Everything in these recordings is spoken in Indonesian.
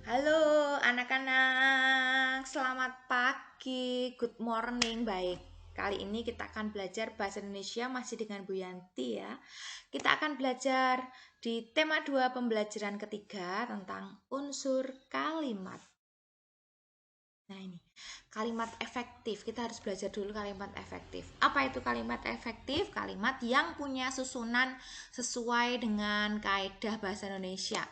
Halo anak-anak, selamat pagi, good morning, baik. Kali ini kita akan belajar bahasa Indonesia masih dengan Bu Yanti ya. Kita akan belajar di tema 2 pembelajaran ketiga tentang unsur kalimat. Nah ini, kalimat efektif. Kita harus belajar dulu kalimat efektif. Apa itu kalimat efektif? Kalimat yang punya susunan sesuai dengan kaidah bahasa Indonesia.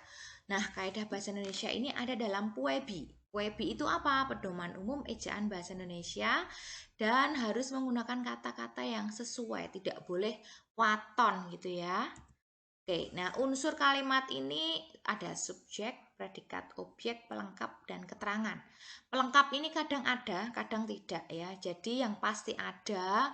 Nah, kaidah bahasa Indonesia ini ada dalam PUEBI. PUEBI itu apa? Pedoman umum ejaan bahasa Indonesia dan harus menggunakan kata-kata yang sesuai, tidak boleh waton gitu ya. Oke, nah unsur kalimat ini ada subjek, predikat, objek, pelengkap, dan keterangan. Pelengkap ini kadang ada, kadang tidak ya. Jadi yang pasti ada,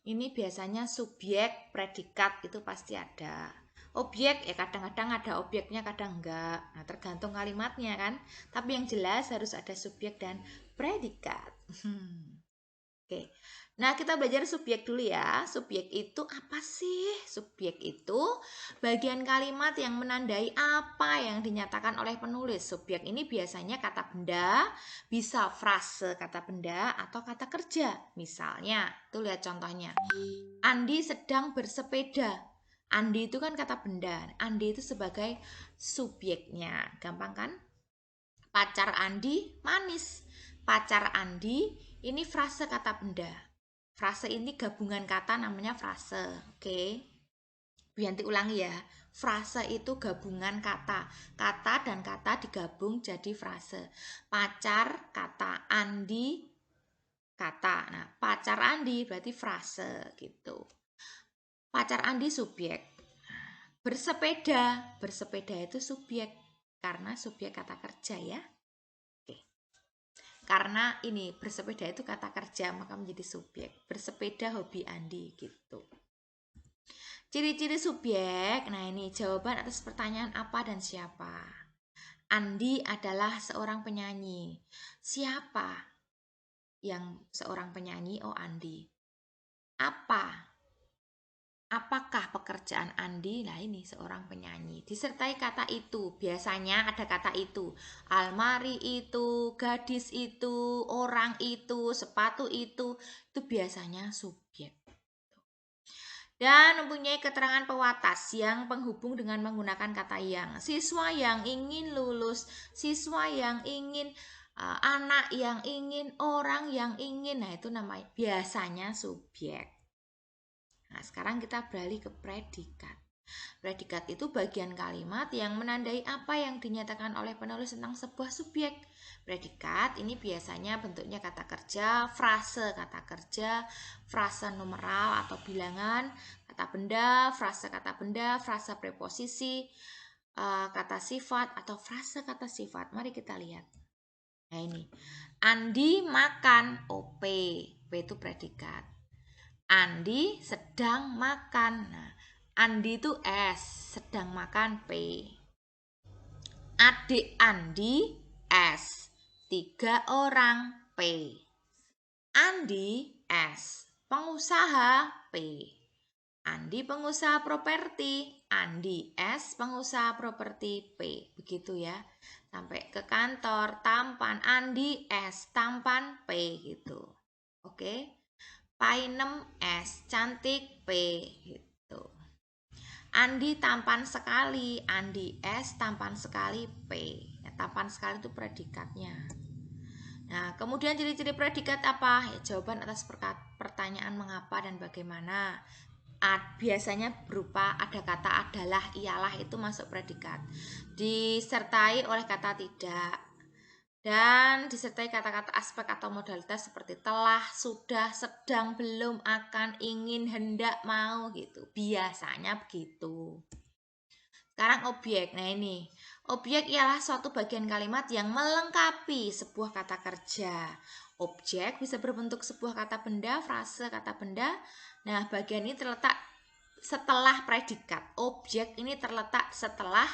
ini biasanya subjek, predikat itu pasti ada. Objek ya kadang-kadang ada objeknya, kadang enggak. Nah tergantung kalimatnya kan. Tapi yang jelas harus ada subjek dan predikat. Oke. Nah, kita belajar subjek dulu ya. Subjek itu apa sih? Subjek itu bagian kalimat yang menandai apa yang dinyatakan oleh penulis. Subjek ini biasanya kata benda, bisa frase kata benda atau kata kerja. Misalnya, tuh lihat contohnya. Andi sedang bersepeda. Andi itu kan kata benda. Andi itu sebagai subjeknya. Gampang kan? Pacar Andi manis. Pacar Andi ini frase kata benda. Frase ini gabungan kata namanya frase. Oke. Bianti ulangi ya. Frase itu gabungan kata. Kata dan kata digabung jadi frase. Pacar kata, Andi kata. Nah, pacar Andi berarti frase gitu. Pacar Andi subjek. Bersepeda. Bersepeda itu subjek karena subjek kata kerja ya. Karena ini bersepeda itu kata kerja maka menjadi subjek. Bersepeda hobi Andi gitu. Ciri-ciri subjek. Nah ini jawaban atas pertanyaan apa dan siapa. Andi adalah seorang penyanyi. Siapa yang seorang penyanyi? Oh Andi. Apa? Apakah pekerjaan Andi? Nah ini seorang penyanyi. Disertai kata itu. Biasanya ada kata itu. Almari itu, gadis itu, orang itu, sepatu itu. Itu biasanya subjek. Dan mempunyai keterangan pewatas yang penghubung dengan menggunakan kata yang. Siswa yang ingin lulus, siswa yang ingin, anak yang ingin, orang yang ingin. Nah itu namanya biasanya subjek. Nah, sekarang kita beralih ke predikat. Predikat itu bagian kalimat yang menandai apa yang dinyatakan oleh penulis tentang sebuah subjek. Predikat ini biasanya bentuknya kata kerja, frase numeral atau bilangan, kata benda, frase preposisi, kata sifat atau frase kata sifat. Mari kita lihat. Nah ini, Andi makan, OP, P itu predikat. Andi sedang makan. Nah, Andi itu S, sedang makan P. Adik Andi S, 3 orang P. Andi S, pengusaha P. Andi pengusaha properti, Andi S pengusaha properti P. Begitu ya. Sampai ke kantor, tampan Andi S, tampan P gitu. Oke. Painem S, cantik P gitu. Andi tampan sekali, Andi S tampan sekali P. Ya, tampan sekali itu predikatnya. Nah, kemudian ciri-ciri predikat apa? Ya, jawaban atas pertanyaan mengapa dan bagaimana. Biasanya berupa ada kata adalah, ialah itu masuk predikat. Disertai oleh kata tidak. Dan disertai kata-kata aspek atau modalitas seperti telah, sudah, sedang, belum, akan, ingin, hendak, mau gitu. Biasanya begitu. Sekarang objek. Nah ini, objek ialah suatu bagian kalimat yang melengkapi sebuah kata kerja. Objek bisa berbentuk sebuah kata benda, frase kata benda. Nah, bagian ini terletak setelah predikat. Objek ini terletak setelah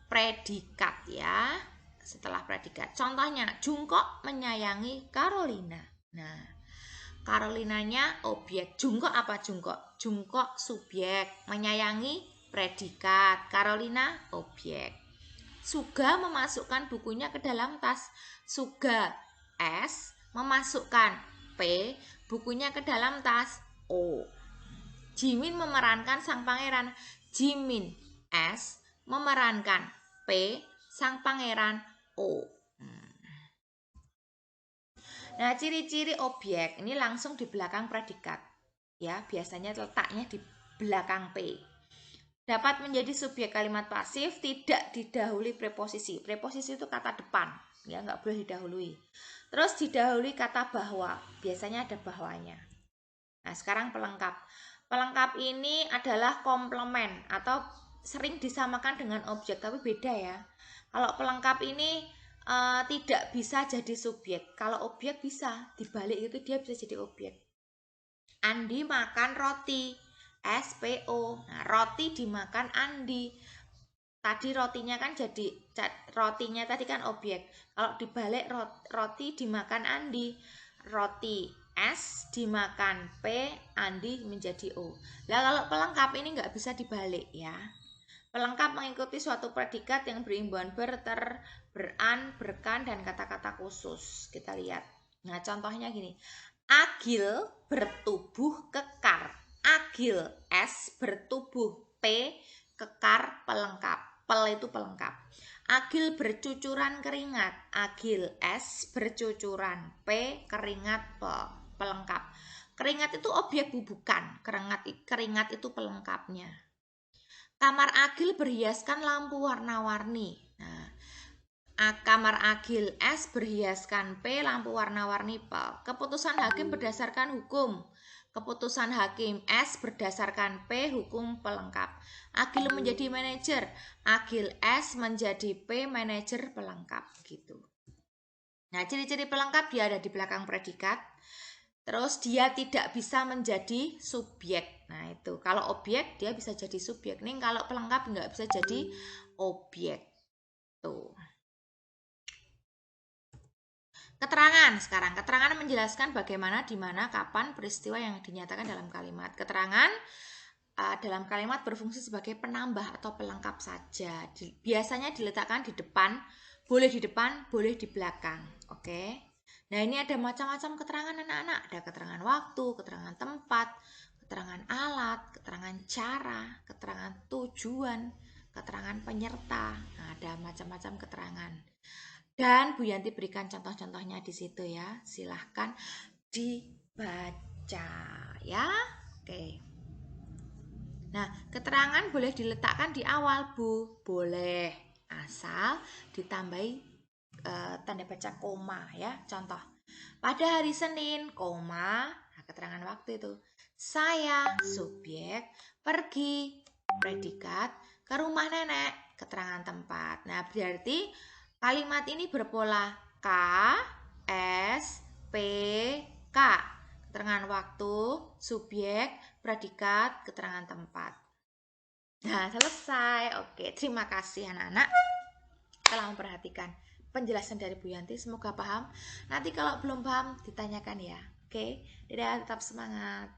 predikat ya. Setelah predikat. Contohnya, Jungkok menyayangi Carolina. Nah, Carolinanya objek. Jungkok apa jungkok? Jungkok subjek. Menyayangi predikat. Carolina objek. Suga memasukkan bukunya ke dalam tas. Suga S memasukkan P bukunya ke dalam tas O. Jimin memerankan sang pangeran. Jimin S memerankan P sang pangeran O. Nah, ciri-ciri objek ini langsung di belakang predikat. Ya, biasanya letaknya di belakang P. Dapat menjadi subjek kalimat pasif, tidak didahului preposisi. Preposisi itu kata depan, ya nggak boleh didahului. Terus didahului kata bahwa, biasanya ada bahwanya. Nah, sekarang pelengkap. Pelengkap ini adalah komplement atau sering disamakan dengan objek, tapi beda ya. Kalau pelengkap ini tidak bisa jadi subjek. Kalau objek bisa, dibalik itu dia bisa jadi objek. Andi makan roti, SPO. Nah, roti dimakan Andi. Tadi rotinya kan jadi, rotinya tadi kan objek. Kalau dibalik roti dimakan Andi, roti S dimakan P, Andi menjadi O. Nah, kalau pelengkap ini nggak bisa dibalik ya. Pelengkap mengikuti suatu predikat yang berimbuhan ber, ter, beran, berkan, dan kata-kata khusus. Kita lihat. Nah, contohnya gini. Agil bertubuh kekar. Agil S bertubuh P, kekar pelengkap. Pel itu pelengkap. Agil bercucuran keringat. Agil S bercucuran P, keringat pelengkap. Keringat itu objek bubukan. Keringat itu pelengkapnya. Kamar Agil berhiaskan lampu warna-warni. Nah, kamar Agil S berhiaskan P, lampu warna-warni P. Keputusan hakim berdasarkan hukum. Keputusan hakim S berdasarkan P, hukum pelengkap. Agil menjadi manajer. Agil S menjadi P, manajer pelengkap. Gitu. Nah, ciri-ciri pelengkap dia ada di belakang predikat. Terus dia tidak bisa menjadi subjek. Nah itu, kalau objek dia bisa jadi subjek. Nih kalau pelengkap nggak bisa jadi objek. Tuh. Keterangan sekarang. Keterangan menjelaskan bagaimana, di mana, kapan peristiwa yang dinyatakan dalam kalimat. Keterangan dalam kalimat berfungsi sebagai penambah atau pelengkap saja. Biasanya diletakkan di depan, boleh di depan, boleh di belakang. Oke. Nah, ini ada macam-macam keterangan anak-anak. Ada keterangan waktu, keterangan tempat, keterangan alat, keterangan cara, keterangan tujuan, keterangan penyerta. Nah, ada macam-macam keterangan. Dan Bu Yanti berikan contoh-contohnya di situ ya. Silahkan dibaca ya. Oke. Nah, keterangan boleh diletakkan di awal, Bu. Boleh. Asal ditambahi tanda baca koma ya. Contoh, pada hari Senin, koma, nah, keterangan waktu itu. Saya, subjek, pergi, predikat, ke rumah nenek, keterangan tempat. Nah, berarti kalimat ini berpola K, S, P, K. Keterangan waktu, subjek, predikat, keterangan tempat. Nah, selesai. Oke, terima kasih anak-anak telah memperhatikan penjelasan dari Bu Yanti. Semoga paham. Nanti kalau belum paham ditanyakan ya. Oke, dadah, tetap semangat.